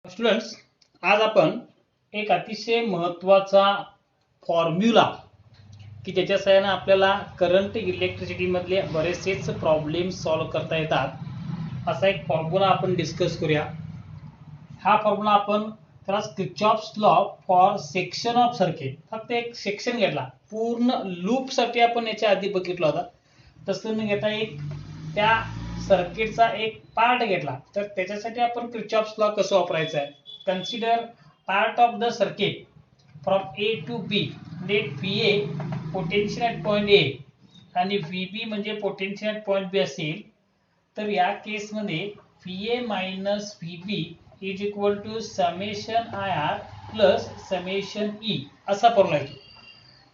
Students, आज आपण एक अतिशय महत्त्वाचा फॉर्म्युला की ज्याच्या सहाय्याने आपल्याला करंट इलेक्ट्रिसिटी मधले बरेचसेच प्रॉब्लेम सॉल्व्ह करता येतात असा एक फॉर्म्युला आपण डिस्कस करूया। हा फॉर्म्युला आपण त्याला Kirchhoff's law for section of circuit, फक्त एक सेक्शन घेतला, पूर्ण लूप साठी आपण याच्या आधी बघितला होता, तसं न घेता एक त्या सर्किटचा एक पार्ट घेतला तर त्याच्यासाठी आपण किर्चॉफ्स लॉ कसं वापरायचा आहे। Consider part of the circuit from A to B, let VA potential at point A आणि VB म्हणजे पोटेन्शियल ॲट पॉइंट बी असेल, तर या केस मध्ये VA minus VB is equal to summation IR plus summation E असा formula येतो।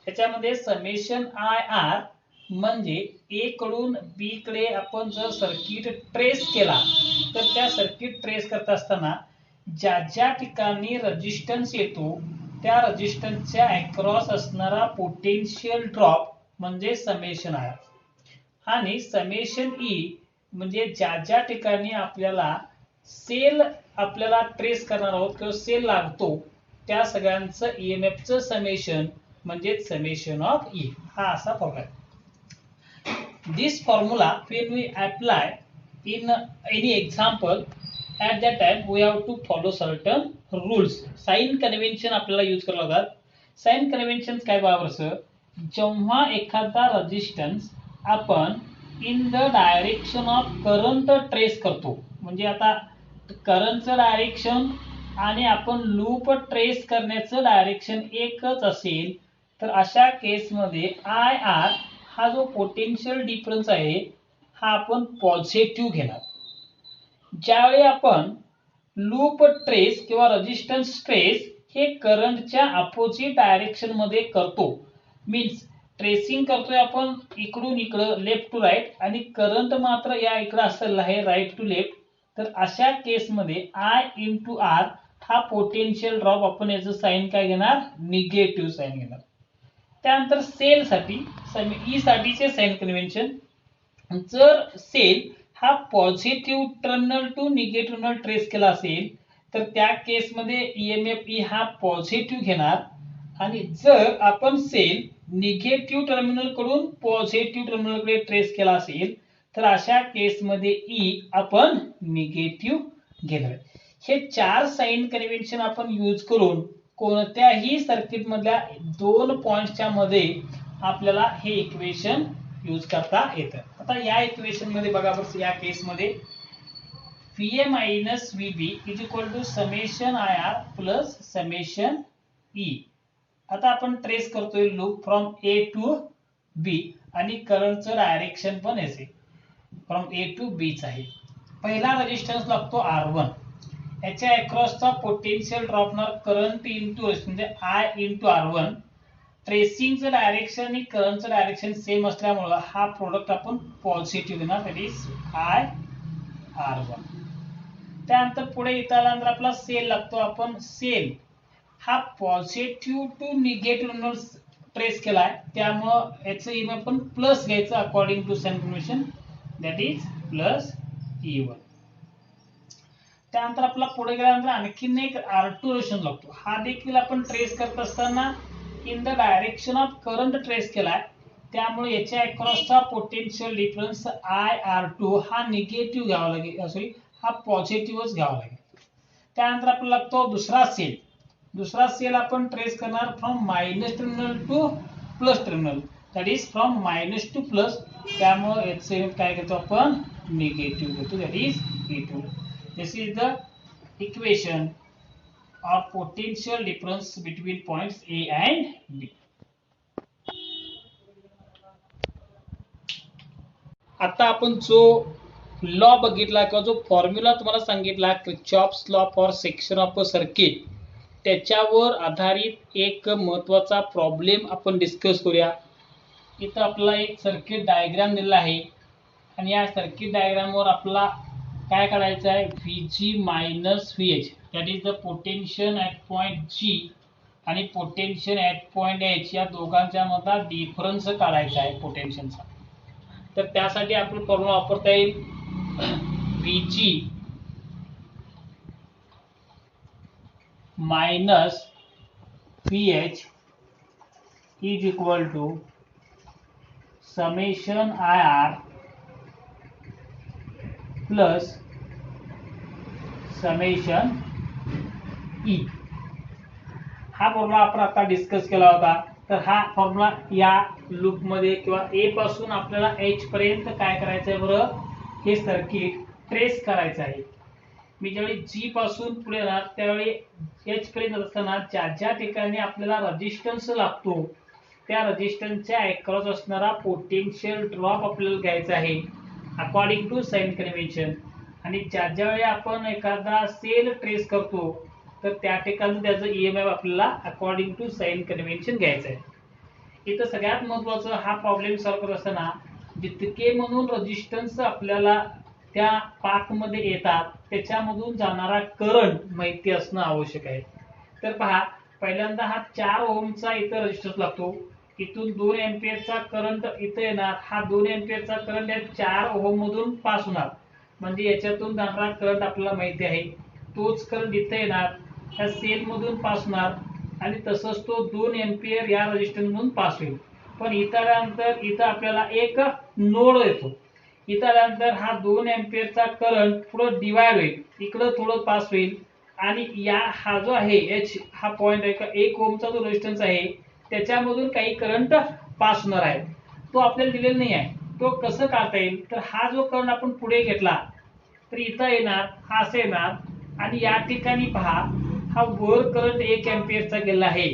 याच्यामध्ये summation IR म्हणजे ए कडून बी कडे आपण जर सर्किट ट्रेस केला तर त्या सर्किट ट्रेस करत असताना ज्या ज्या ठिकाणी रेजिस्टन्स येतो त्या रेजिस्टन्सच्या अक्रॉस असणारा पोटेन्शियल ड्रॉप म्हणजे समेशन IR, आणि समेशन E म्हणजे ज्या ज्या ठिकाणी आपल्याला सेल आपल्याला ट्रेस करणार आहोत किंवा सेल लागतो त्या सगळ्यांचं EMF चं समेशन म्हणजे समेशन ऑफ E, हा असा फॉर्म्युला आहे। This formula when we apply in any example, at that time we have to follow certain rules. Sign convention आपल्याला यूज करावं लागतात। साइन कन्व्हेन्शन काय बरोबर सर, जेव्हा एखादा रेजिस्टन्स आपण in the direction of current trace करतो, म्हणजे आता करंटचं डायरेक्शन आणि आपण लूप ट्रेस करण्याचं डायरेक्शन एकच असेल तर अशा केस मध्ये IR हा जो पोटेन्शियल डिफरन्स आहे हा आपण पॉझिटिव्ह घेणार। ज्यावेळी आपण लूप ट्रेस किंवा रेजिस्टन्स ट्रेस हे करंटच्या अपोजिट डायरेक्शन मध्ये करतो, मीन्स ट्रेसिंग करतोय आपण इकडून इकडं लेफ्ट टू राईट आणि करंट मात्र या इकडे असलेला आहे राईट टू लेफ्ट, तर अशा केस मध्ये I इंटू R हा पोटेन्शियल ड्रॉप आपण याचं साइन काय घेणार, निगेटिव्ह साइन घेणार। त्यानंतर सेल साठी ई साठीचे साइन कन्व्हेन्शन, जर सेल हा positive terminal to negative terminal trace केला असेल तर त्या केस मध्ये EMF E हा पॉझिटिव्ह घेणार, आणि जर आपण सेल निगेटिव्ह टर्मिनल कडून पॉझिटिव्ह टर्मिनल कडे ट्रेस केला असेल तर अशा केस मध्ये E आपण निगेटिव्ह घेणार। हे चार साइन कन्व्हेन्शन आपण यूज करून कोणत्याही सर्किट मधल्या दोन पॉइंट्सच्या मध्ये आपल्याला हे इक्वेशन यूज करता येतं। आता या इक्वेशन मध्ये बघा बरं, या केस मध्ये VA minus VB is equal to summation IR plus summation E। आता आपण ट्रेस करतोय loop from A to B आणि करंटचं डायरेक्शन पण असे फ्रॉम A टू B च आहे। पहिला रेजिस्टन्स लागतो R1, याच्या अक्रॉसचा पोटेन्शियल ड्रॉपणार करंट इंटू म्हणजे I इंटू R1, ट्रेसिंगचं डायरेक्शन आणि करंटचं डायरेक्शन सेम असल्यामुळे हा प्रोडक्ट आपण पॉझिटिव्ह घेणार, दॅट इज I R1। त्यानंतर पुढे इथं आल्यानंतर आपला सेल लागतो, आपण सेल हा पॉझिटिव्ह टू निगेटिव्ह ट्रेस केलाय त्यामुळे याचं EMF आपण प्लस घ्यायचं according to sign convention, that is plus E1। त्यानंतर आपला पुढे गेल्यानंतर आणखीन एक R2 रेजिस्टन्स लागतो, हा देखील आपण ट्रेस करत असताना in the direction of current trace केलाय त्यामुळे याच्या अक्रॉसचा पोटेन्शियल डिफरन्स IR2 हा निगेटिव्ह घ्यावा लागेल, सॉरी हा पॉझिटिव्हच घ्यावा लागेल। त्यानंतर आपल्याला लागतो दुसरा सेल, दुसरा सेल आपण ट्रेस करणार from minus terminal two plus terminal, that is from minus two plus, त्यामुळे याचे काय घेतो आपण निगेटिव्ह घेतो, that is E2। This is the equation of potential difference between points A and B। आता आपण जो लॉ बघितला किंवा जो फॉर्म्युला तुम्हाला सांगितला Kirchhoff's law for section of a circuit, त्याच्यावर आधारित एक महत्त्वाचा प्रॉब्लेम आपण डिस्कस करूया। इथं आपल्याला एक सर्किट डायग्राम दिलेला आहे आणि या सर्किट डायग्रामवर आपला काय काढायचं आहे, VG minus VH, that is the potential at point G आणि पोटेन्शियल ॲट पॉइंट H, या दोघांच्या मधला डिफरन्स काढायचा आहे पोटेन्शियलचा। तर त्यासाठी आपण फॉर्म्युला वापरता येईल VG minus VH is equal to summation IR plus summation E. हा फॉर्म्युला आपण आता डिस्कस केला होता. तर हा फॉर्म्युला या लूप मध्ये किंवा ए पासून आपल्याला एच पर्यंत काय करायचं आहे बरं, हे सर्किट ट्रेस करायचं आहे. मी ज्यावेळी जी पासून पुढे येणार त्यावेळी एच पर्यंत असताना ज्या ज्या ठिकाणी आपल्याला रेजिस्टन्स लागतो त्या रेजिस्टन्सच्या अक्रॉस असणारा पोटेन्शियल ड्रॉप आपल्याला घ्यायचा आहे अकॉर्डिंग टू साइन कन्व्हेन्शन. आणि ज्या ज्या वेळी आपण एखादा सेल ट्रेस करतो तर त्या ठिकाणी त्याचं EMF आपल्याला अकॉर्डिंग टू साइन कन्व्हेन्शन घ्यायचं आहे. इथं सगळ्यात महत्त्वाचं हा प्रॉब्लेम सॉल्व्ह करत असताना जितके म्हणून रेजिस्टन्स आपल्याला त्या पाथ मध्ये येतात त्याच्यामधून जाणारा करंट माहिती असणं आवश्यक आहे. तर पहा, पहिल्यांदा हा 4 ओहमचा इथं रेजिस्टन्स लागतो. इथून 2 एम्पियरचा करंट इथं येणार. हा 2 एम्पियरचा करंट या 4 ओहम मधून पास होणार. म्हणजे याच्यातून जाणारा करंट आपल्याला माहिती आहे. तोच करंट इथं येणार, ह्या सेल मधून पास होणार आणि तसंच तो 2 एम्पियर या रेजिस्टन्स मधून पास होईल. पण इथं आल्यानंतर इथं आपल्याला एक नोड येतो. इथं आल्यानंतर हा 2 एम्पियरचा करंट पुढे डिवाइड होईल, इकडं थोडं पास होईल आणि या हा जो आहे एच हा पॉइंट आहे का 1 ओहमचा जो रेजिस्टन्स आहे त्याच्यामधून काही करंट पास होणार आहे. तो आपल्याला दिलेला नाही आहे. तो कसं काढता येईल, तर हा जो करंट आपण पुढे घेतला तर इथं येणार, हा असे येणार आणि या ठिकाणी पहा हा वर करंट 1 एम्पियरचा गेला आहे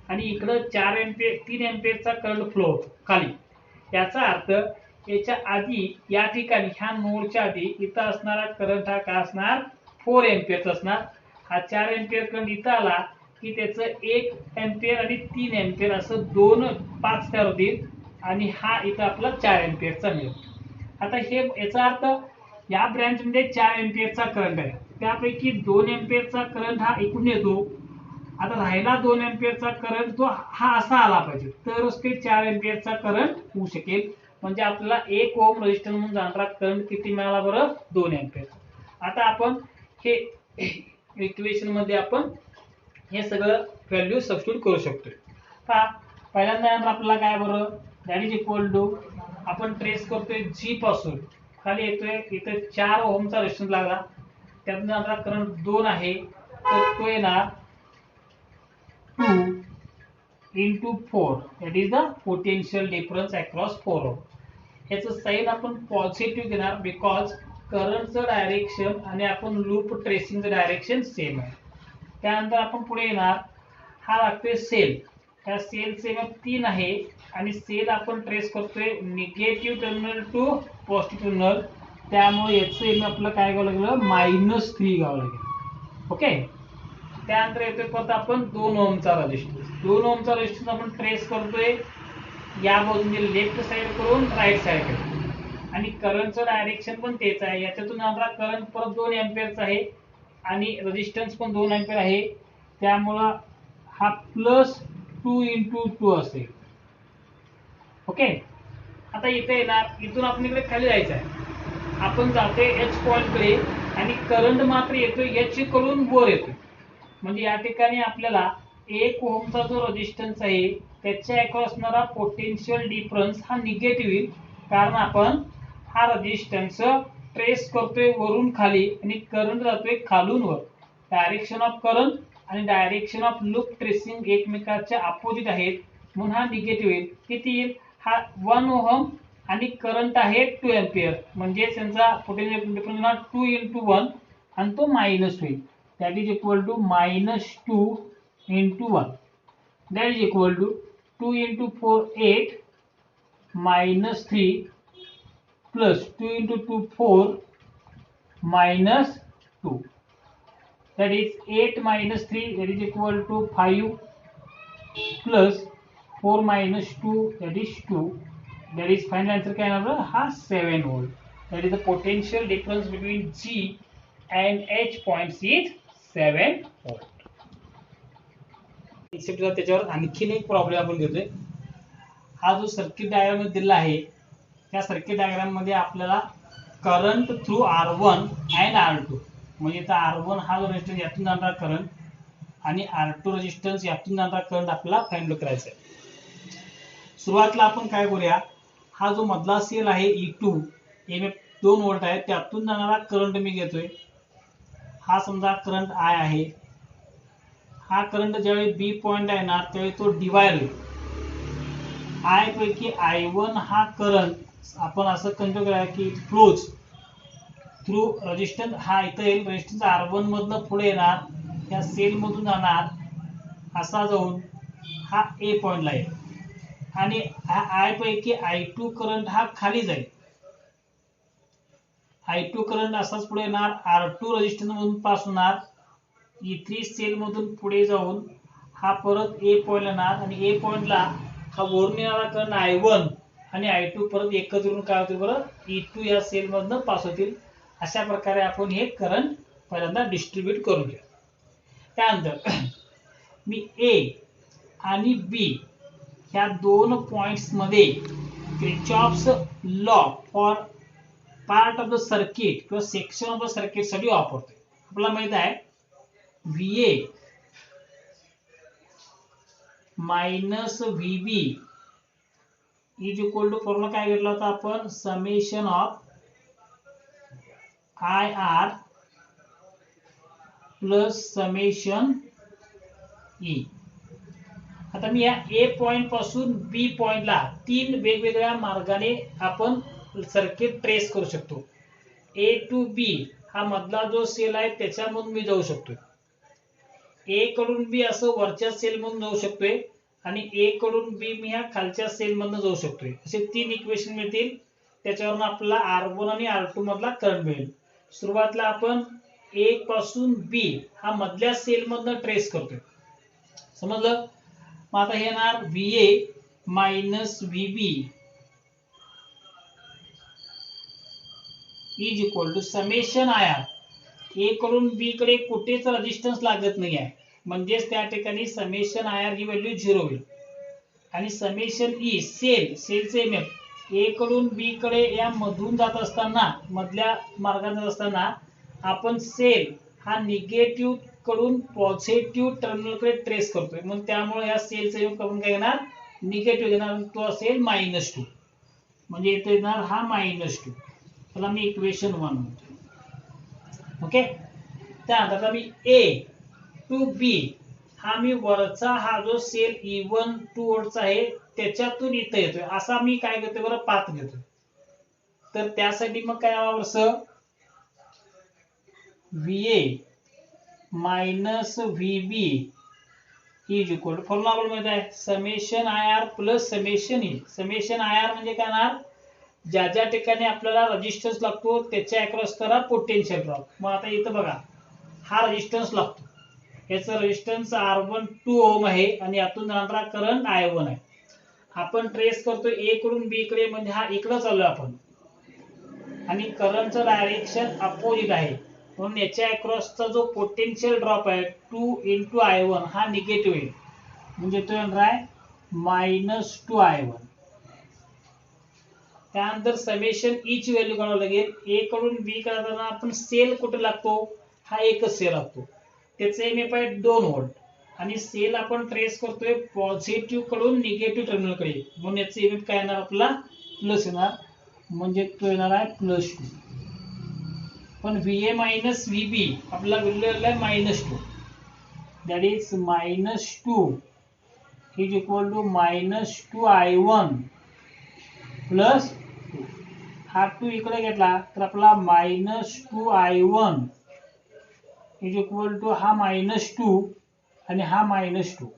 आणि इकडं 3 एम्पियरचा करंट फ्लो खाली. याचा अर्थ याच्या आधी या ठिकाणी ह्या नोडच्या आधी इथं असणारा करंट हा काय असणार, 4 एम्पियरचा असणार. हा 4 एम्पियर करंट इथं आला की त्याचं 1 एम्पियर आणि 3 एम्पियर असं 2 5 तयार होतील आणि हा इथं आपला 4 एम्पियरचा मिळेल. आता हे याचा अर्थ या ब्रँच मध्ये 4 एम्पियरचा करंट आहे, त्यापैकी 2 एम्पियरचा करंट हा इकडून येतो. आता राहिला 2 एम्पियरचा करंट तो हा असा आला पाहिजे तरच ते 4 एम्पियरचा करंट होऊ शकेल. म्हणजे आपल्याला 1 ओहम रेजिस्टन्स म्हणून जाणारा करंट किती मिळाला बरं, 2 एम्पियर. आता आपण हे इक्वेशन मध्ये आपण हे सगळं व्हॅल्यू सबस्टिट्यूट करू शकतो. पहा, पहिल्यांदा आपल्याला काय बरं, दॅट इज इक्वल टू आपण ट्रेस करतोय जी पासून खाली येतोय. इथे 4 ओहमचा रेजिस्टन्स लागला, त्यातून जाणारा करंट 2 आहे तर तो येणार 2 into 4, that is the potential difference across 4 ohm. याचं साइन आपण पॉझिटिव्ह घेणार बिकॉज करंटचं डायरेक्शन आणि आपण लूप ट्रेसिंगचं डायरेक्शन सेम आहे. त्यानंतर आपण पुढे येणार, हा लागतोय सेल. त्या सेलचे EMF 3 आहे आणि सेल आपण ट्रेस करतोय negative terminal to positive terminal, त्यामुळे याचं EMF आपलं काय घ्यावं लागलं, -3 घ्यावं लागेल. ओके. त्यानंतर येतोय परत आपण 2 ओहमचा रेजिस्टन्स. 2 ओहमचा रेजिस्टन्स आपण ट्रेस करतोय या बाजूने लेफ्ट साइड करून राईट साइड कडे आणि करंटचं डायरेक्शन पण तेच आहे. याच्यातून जाणारा करंट परत 2 एम्पियरचा आहे आणि रेजिस्टन्स पण 2 एम्पियर आहे, त्यामुळं हा +2 into 2 असेल. ओके. आता इथे येणार, इथून आपण इकडे खाली जायचं आहे. आपण जातोय एच पॉइंट कडे आणि करंट मात्र येतोय एच कडून वर येतोय. म्हणजे या ठिकाणी आपल्याला 1 ओहमचा जो रेजिस्टन्स आहे त्याच्या अक्रॉस असणारा पोटेन्शियल डिफरन्स हा निगेटिव्ह येईल, कारण आपण हा रेजिस्टन्स ट्रेस करतोय वरून खाली आणि करंट जातोय खालून वर. डायरेक्शन ऑफ करंट आणि डायरेक्शन ऑफ लूप ट्रेसिंग एकमेकांच्या अपोजिट आहेत म्हणून हा निगेटिव्ह येईल. किती येईल, हा 1 ओहम आणि करंट आहे 2 एम्पियर, म्हणजे त्यांचा पोटेन्शियल डिफरन्स 2 into 1 आणि तो मायनस होईल. that is equal to -2 into 1, that is equal to 2 into 4 8 -3 plus 2 into 2 4 -2, that is 8 minus 3, that is equal to 5 plus 4 minus 2, that is 2, that is final answer काय येणार हा 7 volt. that is the potential difference between G and H points is 7 volt. त्याच्यावर आणखीन एक problem आपण घेतोय. हा जो सर्किट डायग्राम दिला आहे त्या सर्किट डायग्राम मध्ये आपल्याला current through R1 and R2 म्हणजे इथं R1 हा जो रेजिस्टन्स यातून जाणारा करंट आणि R2 रेजिस्टन्स, यातून जाणारा करंट आपल्याला फाइंड करायचा आहे. सुरुवातीला आपण काय करूया, हा जो मधला सेल आहे E2 एमएफ 2 व्होल्ट आहे, त्यातून जाणारा करंट मी घेतोय. हा समजा करंट I आहे. हा करंट ज्यावेळी बी पॉइंटला येणार त्यावेळी तो डिवाइड होईल. I पैकी I1 हा करंट आपण असं कंट्रोल करूया की फ्लोज थ्रू रेजिस्टन्स. हा इथं येईल, रेजिस्टन्स R1 मधनं पुढे येणार, या सेल मधून जाणार, असा जाऊन हा ए पॉइंटला येईल. आणि I पैकी I2 करंट हा खाली जाईल. I2 करंट असाच पुढे येणार, R2 रेजिस्टन्स मधून पास होणार, E3 सेल मधून पुढे जाऊन हा परत ए पॉइंट येणार, आणि ए पॉइंटला हा वरून येणारा करंट I1 आणि I2 परत एकत्र येऊन काय होतील बरं, E2 या सेल मधनं पास होतील. अशा प्रकारे आपण हे करंट पहिल्यांदा डिस्ट्रीब्यूट करून घ्या. त्यानंतर मी ए आणि बी ह्या दोन पॉइंट्स मध्ये Kirchhoff's law for part of the circuit किंवा सेक्शन ऑफ द सर्किट साठी वापरतोय. आपल्याला माहित आहे VA minus VB is equal to, formula काय घेतला होता आपण, summation of IR plus summation E. आता मी या ए पॉइंट पासून बी पॉइंटला तीन वेगवेगळ्या मार्गाने आपण सर्किट ट्रेस करू शकतो. ए टू बी हा मधला जो सेल आहे त्याच्यामधून मी जाऊ शकतो. ए कडून बी असं वरच्या सेल मधून जाऊ शकतोय, आणि ए कडून बी मी ह्या खालच्या सेल मधून जाऊ शकतोय. असे तीन इक्वेशन मिळतील. त्याच्यावरून आपल्याला R1 आणि R2 मधला करंट मिळेल. सुरुवातीला आपण ए पासून बी हा मधल्या सेल मधनं ट्रेस करतोय, समजलं. मग आता हे येणार VA minus VB is equal to summation IR. A कडून बी कडे कुठेच रेजिस्टन्स लागत नाही आहे, म्हणजेच त्या ठिकाणी समेशन IR ही व्हॅल्यू 0 होईल. आणि समेशन E सेलचे एमएफ ए कडून बी कडे या मधून जात असताना, मधल्या मार्गाने जात असताना आपण सेल हा निगेटिव्ह कडून पॉझिटिव्ह टर्मिनल कडे ट्रेस करतोय. मग त्यामुळे या सेलचा एमएफ आपण काय घेणार, निगेटिव्ह घेणार, तो असेल -2. म्हणजे इथे येणार हा -2. त्याला मी इक्वेशन 1 म्हणतो. ओके. त्यानंतर आता मी ए टू बी हा मी वरचा हा जो सेल E1 2 व्होल्टचा आहे त्याच्यातून इथं येतोय, असा मी काय घेतोय बरं, पाथ घेतोय. तर त्यासाठी मग काय आवश्यक, VA minus VB is equal to, formula आपल्याला माहित आहे summation IR plus summation E. Summation IR म्हणजे काय होणार, ज्या ज्या ठिकाणी आपल्याला रेजिस्टन्स लागतो त्याच्या अक्रॉस करा पोटेन्शियल ड्रॉप. मग आता इथं बघा हा रेजिस्टन्स लागतो, याचा रेजिस्टन्स R1 2 ओम आहे, आणि यातून जाणारा करंट I1 आहे. आपण ट्रेस करतोय ए कडून बी कडे, म्हणजे हा इकडे चाललोय आपण, आणि करंटचं डायरेक्शन अपोजिट आहे, म्हणून याच्या अक्रॉसचा जो पोटेन्शियल ड्रॉप आहे 2 इंटू I1 हा निगेटिव्ह आहे, म्हणजे तो येणार आहे -2I1. त्यानंतर समेशन E ची व्हॅल्यू काढावी लागेल. ए कडून बी कडे आपण सेल कुठे लागतो, हा एकच सेल लागतो, त्याचे एमएफ आहे 2 व्होल्ट, आणि सेल आपण ट्रेस करतोय पॉझिटिव्ह कडून निगेटिव्ह टर्मिनल कडे, म्हणून याचे एमएफ काय येणार आपला, प्लस येणार, म्हणजे तो येणार आहे +2. पण VA मायनस VB आपला व्हॅल्यू आहे -2, that is -2 is equal to -2I1 plus 2. हा 2 इकडे घेतला तर आपला -2I1 इज इक्वल टू हा -2 आणि हा -2,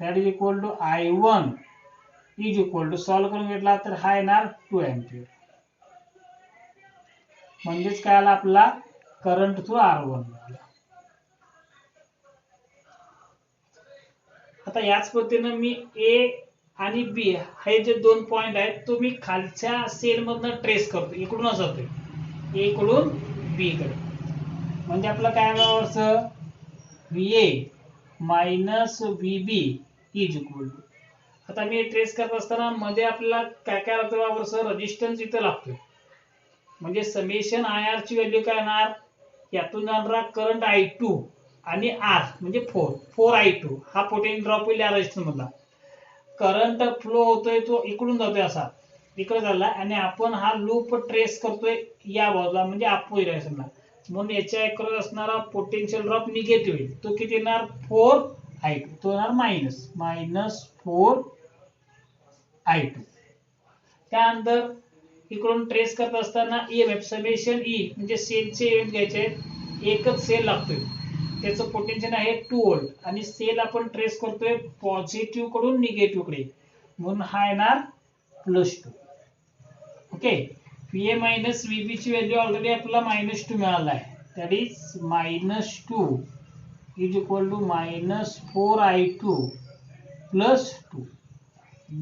that is equal to I1 is equal to, solve करून घेतला तर हा येणार 2 एम्पियर. म्हणजेच काय आला आपला करंट थ्रू R1 मिळाला. आता याच पद्धतीने मी ए आणि बी हे जे दोन पॉइंट आहेत तो मी खालच्या सेल मधनं ट्रेस करतो, इकडूनच जातोय ए कडून बी कडे, म्हणजे आपलं काय व्हावं, VA minus VB is equal to. आता मी ट्रेस करत असताना मध्ये आपल्याला काय काय लागतं बाबा, रेजिस्टन्स इथं लागतोय, म्हणजे समेशन IR ची व्हॅल्यू काय येणार, यातून जाणारा करंट I2 आणि आर म्हणजे 4i2 हा पोटेन्शियल ड्रॉप होईल या रेजिस्टर मधला. करंट फ्लो होतोय तो इकडून जातोय असा इकडे चालला आणि आपण हा लूप ट्रेस करतोय या बाजूला म्हणजे अपोजिट डायरेक्शनला. म्हणून याच्या अक्रॉस असणारा पोटेन्शियल ड्रॉप निगेटिव्ह येईल. तो किती येणार 4i2 तो येणार -4i2. त्यानंतर इकडून ट्रेस करत असताना ईएमएफ समेशन ई म्हणजे सेलचे ईएमएफ घ्यायचे आहेत. एकच सेल लागतोय त्याचं पोटेन्शियल आहे 2 व्होल्ट आणि सेल आपण ट्रेस करतोय पॉझिटिव्ह कडून निगेटिव्ह कडे म्हणून हा येणार +2. ओके. VA मायनस VB ची व्हॅल्यू ऑलरेडी आपल्याला -2 मिळाला आहे. That is -2 is equal to -4i2 +2.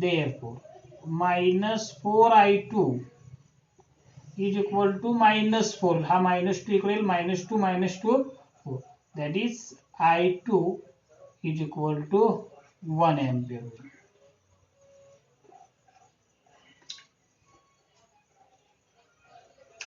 therefore -4i2 is equal to -4 हा -2 इकडे येईल -2 -2 4 that is i2 is equal to 1 ampere.